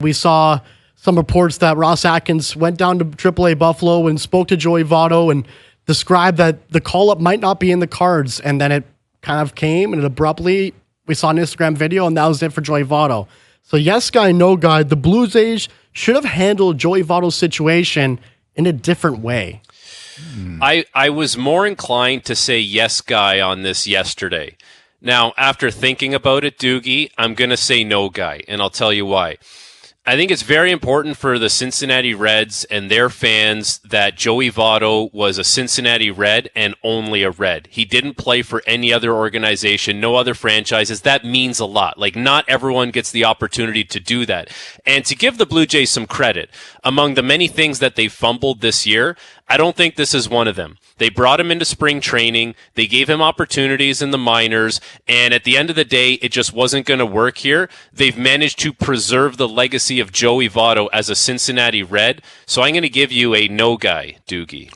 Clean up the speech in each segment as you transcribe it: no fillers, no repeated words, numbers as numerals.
We saw some reports that Ross Atkins went down to AAA Buffalo and spoke to Joey Votto and described that the call-up might not be in the cards, and then it kind of came, and abruptly we saw an Instagram video, and that was it for Joey Votto. So yes guy, no guy, the Blue Jays should have handled Joey Votto's situation in a different way. I was more inclined to say yes guy on this yesterday. Now, after thinking about it, Doogie, I'm going to say no guy, and I'll tell you why. I think it's very important for the Cincinnati Reds and their fans that Joey Votto was a Cincinnati Red and only a Red. He didn't play for any other organization, no other franchises. That means a lot. Like, not everyone gets the opportunity to do that. And to give the Blue Jays some credit, among the many things that they fumbled this year, I don't think this is one of them. They brought him into spring training. They gave him opportunities in the minors. And at the end of the day, it just wasn't going to work here. They've managed to preserve the legacy of Joey Votto as a Cincinnati Red. So I'm going to give you a no guy, Doogie.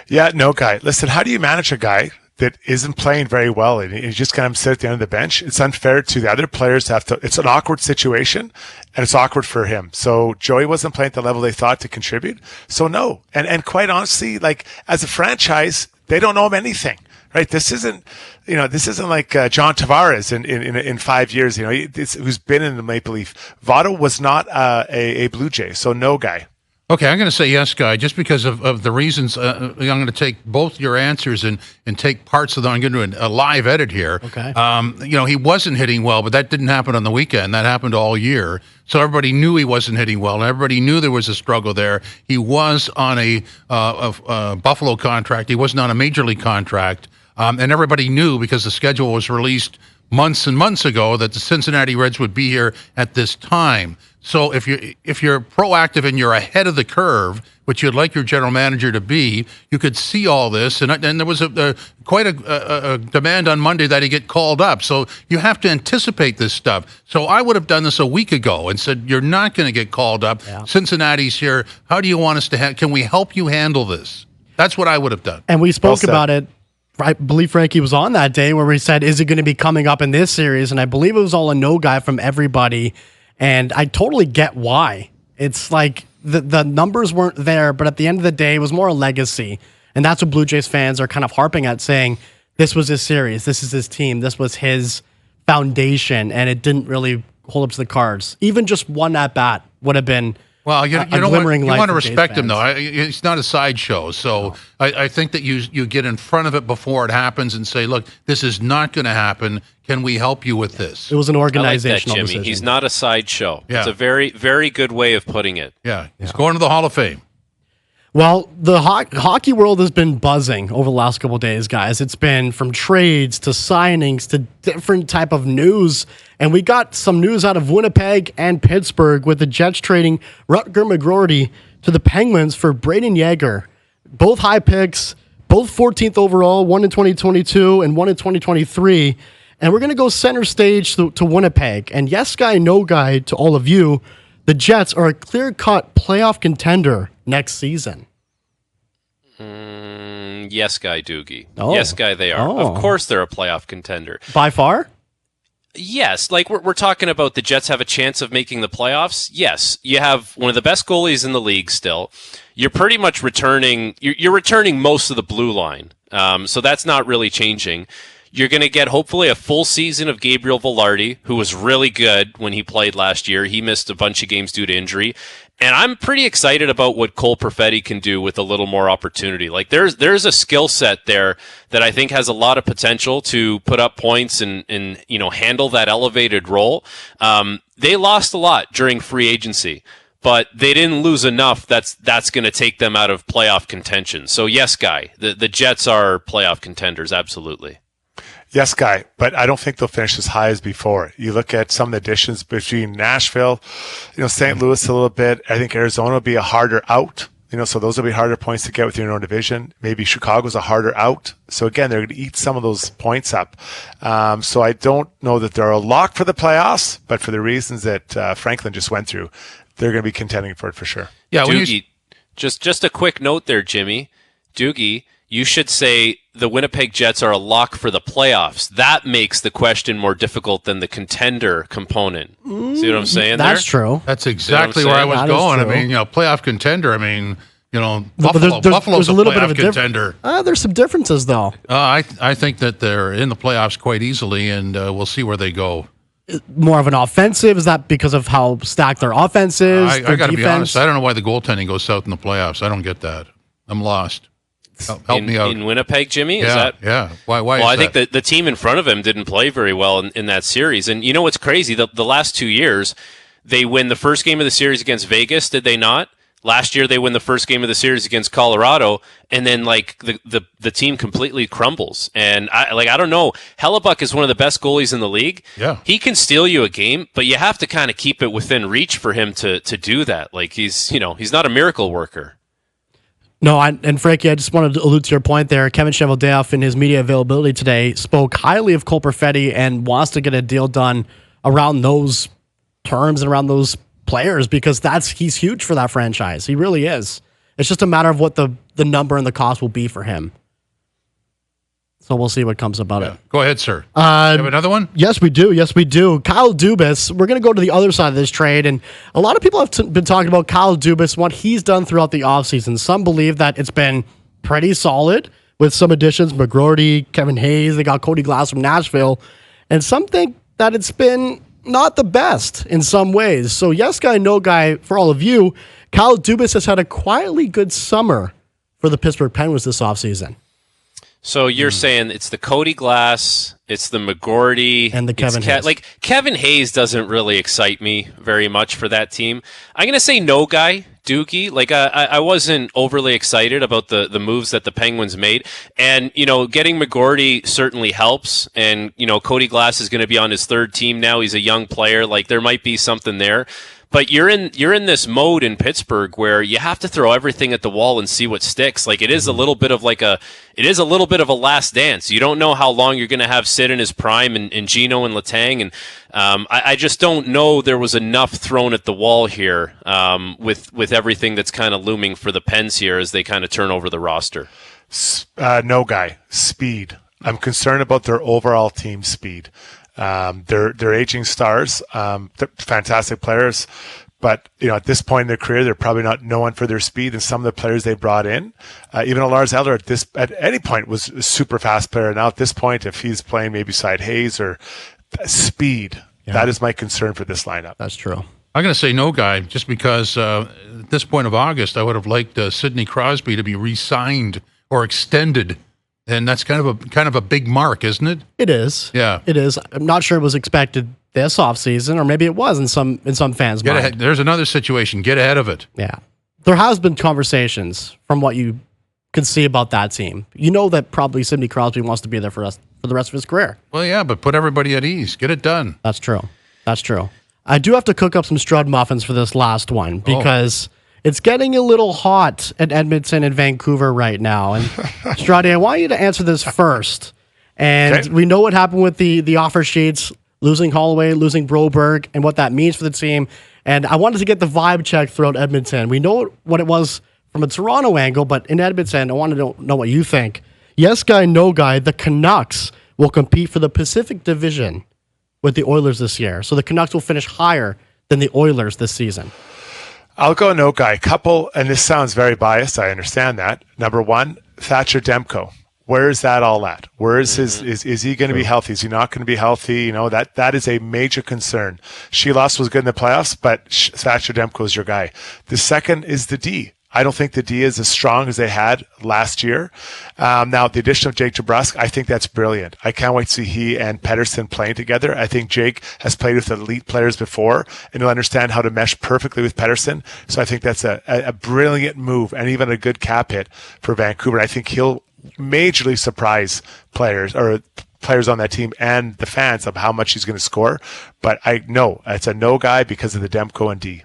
Yeah, no guy. Listen, how do you manage a guy that isn't playing very well and you just kind of sit at the end of the bench? It's unfair to the other players to have to. It's an awkward situation, and it's awkward for him. So Joey wasn't playing at the level they thought to contribute. So no. And quite honestly, like, as a franchise, they don't know him anything. Right, this isn't like John Tavares in 5 years. Who's been in the Maple Leaf. Votto was not a Blue Jay, so no guy. Okay, I'm going to say yes, guy, just because of the reasons. I'm going to take both your answers and take parts of them. I'm going to do a live edit here. Okay. He wasn't hitting well, but that didn't happen on the weekend. That happened all year. So everybody knew he wasn't hitting well, and everybody knew there was a struggle there. He was on a Buffalo contract. He wasn't on a Major League contract. And everybody knew, because the schedule was released months and months ago, that the Cincinnati Reds would be here at this time. So if you're proactive and you're ahead of the curve, which you'd like your general manager to be, you could see all this. And there was quite a demand on Monday that he get called up. So you have to anticipate this stuff. So I would have done this a week ago and said, you're not going to get called up. Yeah. Cincinnati's here. How do you want us to can we help you handle this? That's what I would have done. And we spoke about it. I believe Frankie was on that day where we said, is it going to be coming up in this series? And I believe it was all a no guy from everybody. And I totally get why. It's like the numbers weren't there, but at the end of the day, it was more a legacy. And that's what Blue Jays fans are kind of harping at, saying this was his series, this is his team, this was his foundation, and it didn't really hold up to the cards. Even just one at-bat would have been you want to respect him, though. It's not a sideshow. So I think that you get in front of it before it happens and say, look, this is not going to happen. Can we help you with this? It was an organizational Jimmy. decision. He's not a sideshow. Yeah. It's a very, very good way of putting it. Yeah, he's going to the Hall of Fame. Well, the hockey world has been buzzing over the last couple of days, guys. It's been from trades to signings to different type of news. And we got some news out of Winnipeg and Pittsburgh with the Jets trading Rutger McGroarty to the Penguins for Braden Yeager. Both high picks, both 14th overall, one in 2022 and one in 2023. And we're going to go center stage to Winnipeg. And yes guy, no guy to all of you, the Jets are a clear-cut playoff contender next season. Yes guy, Doogie. Oh. Yes guy, they are. Oh. Of course they're a playoff contender. By far? Yes, like we're talking about the Jets have a chance of making the playoffs. Yes, you have one of the best goalies in the league still. You're pretty much returning most of the blue line. So that's not really changing. You're going to get hopefully a full season of Gabriel Velarde, who was really good when he played last year. He missed a bunch of games due to injury. And I'm pretty excited about what Cole Perfetti can do with a little more opportunity. Like there's a skill set there that I think has a lot of potential to put up points and handle that elevated role. They lost a lot during free agency, but they didn't lose enough that's going to take them out of playoff contention. So yes, guy, the Jets are playoff contenders, absolutely. Yes, guy, but I don't think they'll finish as high as before. You look at some of the additions between Nashville, St. Louis a little bit. I think Arizona will be a harder out, so those will be harder points to get within your own division. Maybe Chicago's a harder out. So again, they're going to eat some of those points up. So I don't know that they're a lock for the playoffs, but for the reasons that Franklin just went through, they're going to be contending for it for sure. Yeah, Doogie, just a quick note there, Jimmy. Doogie, you should say the Winnipeg Jets are a lock for the playoffs. That makes the question more difficult than the contender component. See what I'm saying That's there? true. That's exactly where I was That is going. I true. mean, playoff contender. I mean, But Buffalo's there's a little bit of playoff a contender. There's some differences, though. I think that they're in the playoffs quite easily, and we'll see where they go. More of an offensive? Is that because of how stacked their offense is? I their got to be defense? honest. I don't know why the goaltending goes south in the playoffs. I don't get that. I'm lost. Help me out. In Winnipeg, Jimmy? Yeah. Why Well, is I think that? the team in front of him didn't play very well in that series. And you know what's crazy? The last 2 years, they win the first game of the series against Vegas, did they not? Last year, they win the first game of the series against Colorado, and then the team completely crumbles. And I don't know. Hellebuck is one of the best goalies in the league. Yeah, he can steal you a game, but you have to kind of keep it within reach for him to do that. Like he's not a miracle worker. No, and Frankie, I just wanted to allude to your point there. Kevin Cheveldayoff, in his media availability today, spoke highly of Cole Perfetti and wants to get a deal done around those terms and around those players because he's huge for that franchise. He really is. It's just a matter of what the number and the cost will be for him. So we'll see what comes about it. Go ahead, sir. You have another one? Yes, we do. Kyle Dubis. We're going to go to the other side of this trade, and a lot of people have been talking about Kyle Dubis, what he's done throughout the offseason. Some believe that it's been pretty solid with some additions, McGroarty, Kevin Hayes, they got Cody Glass from Nashville, and some think that it's been not the best in some ways. So yes guy, no guy, for all of you, Kyle Dubis has had a quietly good summer for the Pittsburgh Penguins this offseason. So you're saying it's the Cody Glass, it's the McGroarty, and the Kevin Hayes. Like Kevin Hayes doesn't really excite me very much for that team. I'm gonna say no guy, Doogie. Like I wasn't overly excited about the moves that the Penguins made, and getting McGroarty certainly helps. And Cody Glass is going to be on his third team now. He's a young player. Like there might be something there. But you're in this mode in Pittsburgh where you have to throw everything at the wall and see what sticks. Like it is a little bit of a last dance. You don't know how long you're going to have Sid in his prime and Gino and Letang, and I just don't know there was enough thrown at the wall here with everything that's kind of looming for the Pens here as they kind of turn over the roster. No guy. Speed. I'm concerned about their overall team speed. They're aging stars. They're fantastic players, but at this point in their career, they're probably not known for their speed. And some of the players they brought in, even Lars Eller at any point was a super fast player. Now at this point, if he's playing maybe side Hayes or speed, that is my concern for this lineup. That's true. I'm going to say no guy just because at this point of August, I would have liked Sidney Crosby to be re-signed or extended. And that's kind of a big mark, isn't it? It is. Yeah. It is. I'm not sure it was expected this offseason, or maybe it was in some fans' Get mind. ahead. There's another situation. Get ahead of it. Yeah. There has been conversations from what you can see about that team. You know that probably Sidney Crosby wants to be there for the rest of his career. Well, yeah, but put everybody at ease. Get it done. That's true. I do have to cook up some Strud muffins for this last one because it's getting a little hot at Edmonton and Vancouver right now. And Struddy, I want you to answer this first. And we know what happened with the offer sheets, losing Holloway, losing Broberg, and what that means for the team. And I wanted to get the vibe check throughout Edmonton. We know what it was from a Toronto angle, but in Edmonton, I wanted to know what you think. Yes guy, no guy, the Canucks will compete for the Pacific Division with the Oilers this year. So the Canucks will finish higher than the Oilers this season. I'll go no guy. Couple, and this sounds very biased. I understand that. Number one, Thatcher Demko. Where is that all at? Where is his? Is he going to be healthy? Is he not going to be healthy? That is a major concern. Sheelos was good in the playoffs, but Thatcher Demko is your guy. The second is the D. I don't think the D is as strong as they had last year. Now, the addition of Jake DeBrusk, I think that's brilliant. I can't wait to see he and Pettersson playing together. I think Jake has played with elite players before, and he'll understand how to mesh perfectly with Pettersson. So I think that's a brilliant move and even a good cap hit for Vancouver. I think he'll majorly surprise players on that team and the fans of how much he's going to score. But I know it's a no guy because of the Demko and D.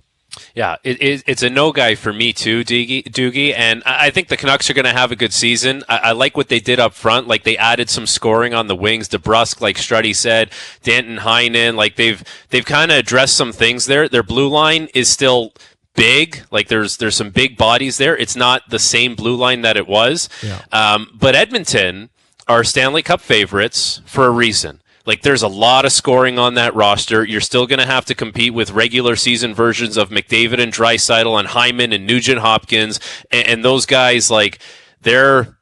Yeah, it's a no guy for me too, Doogie, and I think the Canucks are going to have a good season. I like what they did up front. Like they added some scoring on the wings. DeBrusk, like Struddy said, Danton Heinen, like they've kind of addressed some things there. Their blue line is still big. Like there's some big bodies there. It's not the same blue line that it was. Yeah. But Edmonton are Stanley Cup favorites for a reason. Like there's a lot of scoring on that roster. You're still going to have to compete with regular season versions of McDavid and Draisaitl and Hyman and Nugent Hopkins, and those guys they're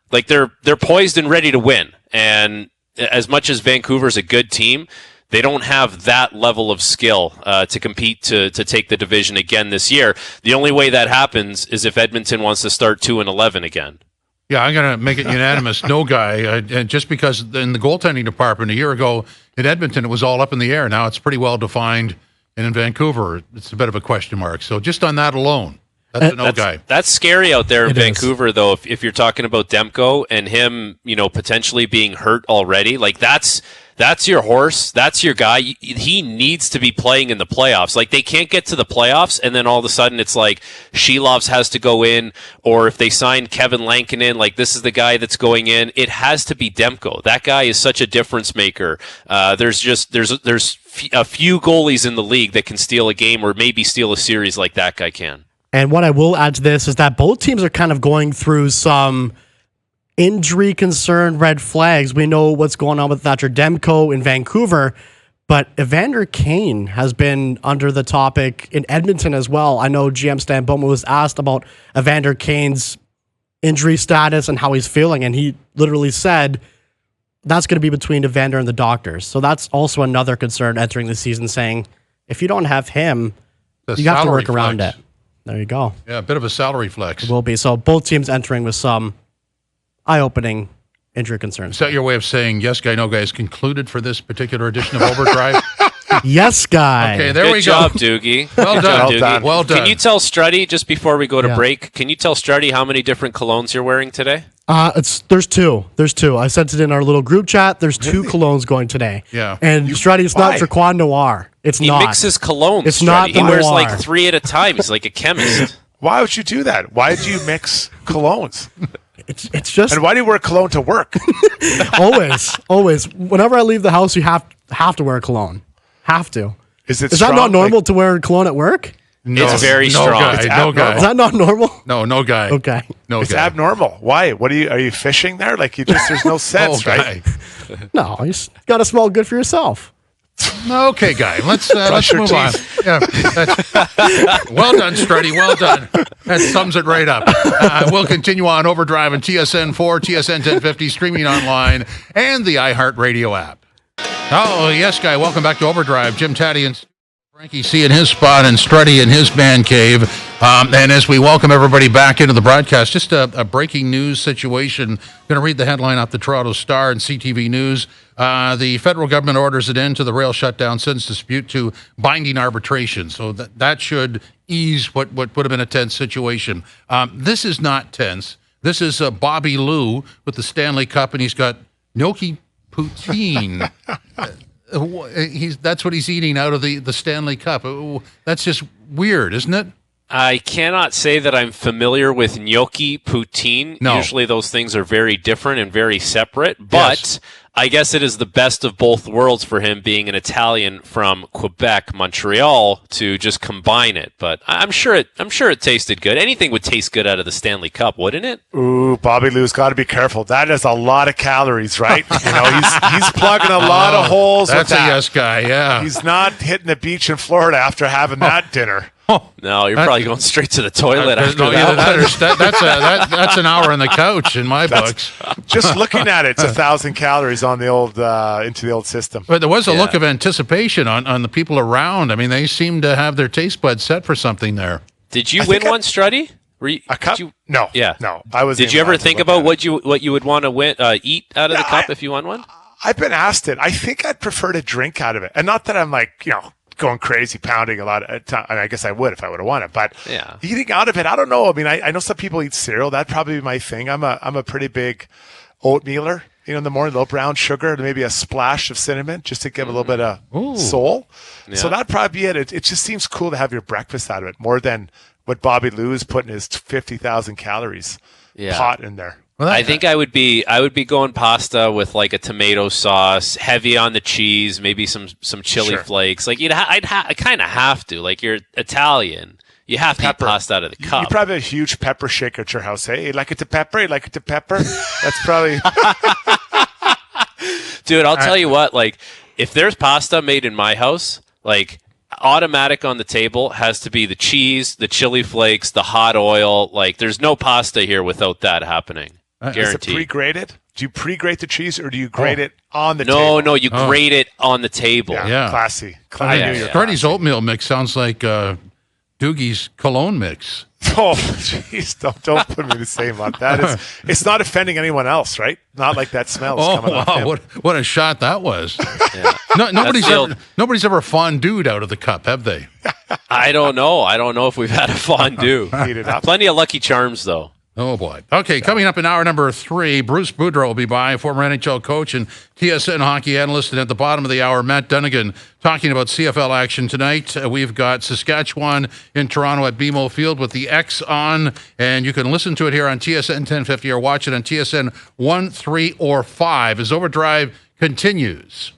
poised and ready to win. And as much as Vancouver's a good team, they don't have that level of skill to compete to take the division again this year. The only way that happens is if Edmonton wants to start 2-11 again. Yeah, I'm going to make it unanimous. No guy. And just because in the goaltending department a year ago in Edmonton, it was all up in the air. Now it's pretty well defined. And in Vancouver, it's a bit of a question mark. So just on that alone, that's a no guy. That's scary out there in It Vancouver, is. though, if you're talking about Demko and him, potentially being hurt already. Like that's your horse. That's your guy. He needs to be playing in the playoffs. Like they can't get to the playoffs, and then all of a sudden it's like Shelovs has to go in, or if they sign Kevin Lankinen, like this is the guy that's going in. It has to be Demko. That guy is such a difference maker. There's a few goalies in the league that can steal a game or maybe steal a series like that guy can. And what I will add to this is that both teams are kind of going through some injury concern red flags. We know what's going on with Thatcher Demko in Vancouver, but Evander Kane has been under the topic in Edmonton as well. I know GM Stan Bowman was asked about Evander Kane's injury status and how he's feeling, and he literally said that's going to be between Evander and the doctors. So that's also another concern entering the season, saying if you don't have him, you have to work around it. There you go. Yeah, a bit of a salary flex. It will be. So both teams entering with some eye-opening injury concerns. Is that your way of saying yes guy, no guy is concluded for this particular edition of Overdrive? Yes, guy. Okay, there Good we job, go. Doogie. Well Good done. job, Well Doogie. done. Well done. Can you tell Struddy, just before we go to Yeah. break, can you tell Struddy how many different colognes you're wearing today? There's two. I sent it in our little group chat. There's two colognes going today. Yeah. And Struddy, it's not why? Turquoise Noir. It's He not. mixes colognes. It's not Struddy. He the wears noir. like 3 at a time. He's like a chemist. Why would you do that? Why do you mix colognes? It's just And why do you wear cologne to work? always. Whenever I leave the house, you have to wear a cologne. Have to. Is Is that strong? not normal Like, to wear cologne at work? No, It's very no strong. Guy, It's no abnormal. guy. Is that not normal? No guy. Okay. No it's guy. abnormal. Why? Are you fishing there? Like there's no sense, right? Guy. No, you just got to smell good for yourself. Okay, guy. Let's your move on. Yeah, well done, Struddy. Well done. That sums it right up. We'll continue on Overdrive and TSN 4, TSN 1050, streaming online, and the iHeartRadio app. Oh, yes, guy. Welcome back to Overdrive. Jim Tatti and Frankie C in his spot and Struddy in his man cave. And as we welcome everybody back into the broadcast, just a breaking news situation. Going to read the headline off the Toronto Star and CTV News. The federal government orders an end to the rail shutdown since dispute to binding arbitration. So that should ease what would have been a tense situation. This is not tense. This is Bobby Lou with the Stanley Cup, and he's got gnocchi poutine. That's what he's eating out of the Stanley Cup. That's just weird, isn't it? I cannot say that I'm familiar with gnocchi poutine. No. Usually those things are very different and very separate, but Yes. I guess it is the best of both worlds for him being an Italian from Quebec, Montreal, to just combine it. But I'm sure it tasted good. Anything would taste good out of the Stanley Cup, wouldn't it? Ooh, Bobby Lou's got to be careful. That is a lot of calories, right? He's plugging a lot of holes with That's a that. yes guy, yeah. He's not hitting the beach in Florida after having that dinner. No, you're probably going straight to the toilet after No, that. either that or that's an hour on the couch in my books. Just looking at it, it's 1,000 calories on the old into the old system. But there was a look Yeah. of anticipation on the people around. I mean, they seemed to have their taste buds set for something there. Did you I win think one, Struddy? A cup? Did you- No. Yeah. No. I was. Did you ever think about what you would want to eat out of the Yeah, cup if you won one? I've been asked it. I think I'd prefer to drink out of it, and not that I'm like going crazy, pounding a lot at time. I guess I would if I would have won it, but Yeah. eating out of it, I don't know. I mean, I know some people eat cereal. That'd probably be my thing. I'm a pretty big oatmealer. In the morning, a little brown sugar, and maybe a splash of cinnamon, just to give a little bit of soul. So that'd probably be it. It just seems cool to have your breakfast out of it, more than what Bobby Lou is putting his 50,000 calories pot in there. Well, I think I would be going pasta with like a tomato sauce, heavy on the cheese, maybe some chili Sure. flakes. Like I kind of have to. Like you're Italian, You have to Pepper. eat pasta out of the cup. You probably have a huge pepper shaker at your house, eh? You like it to pepper? You like it to pepper? That's probably... Dude, I'll tell you what, like, if there's pasta made in my house, like, automatic on the table has to be the cheese, the chili flakes, the hot oil. Like, there's no pasta here without that happening. Is it Guaranteed. pre-grated? Do you pre-grate the cheese or do you grate it on the table? No, you grate it on the table. Yeah. Classy. Yeah, yeah. Freddie's oatmeal mix sounds like Doogie's cologne mix. Oh, jeez, don't put me to the same lot. It's not offending anyone else, right? Not like that smell is coming off him. What a shot that was. Yeah. Nobody's ever fondued out of the cup, have they? I don't know. I don't know if we've had a fondue. Heat it up. Plenty of Lucky Charms, though. Oh, boy. Okay, coming up in hour number 3, Bruce Boudreau will be by, former NHL coach and TSN hockey analyst. And at the bottom of the hour, Matt Dunnigan talking about CFL action tonight. We've got Saskatchewan in Toronto at BMO Field with the X on. And you can listen to it here on TSN 1050 or watch it on TSN 1, 3, or 5 as Overdrive continues.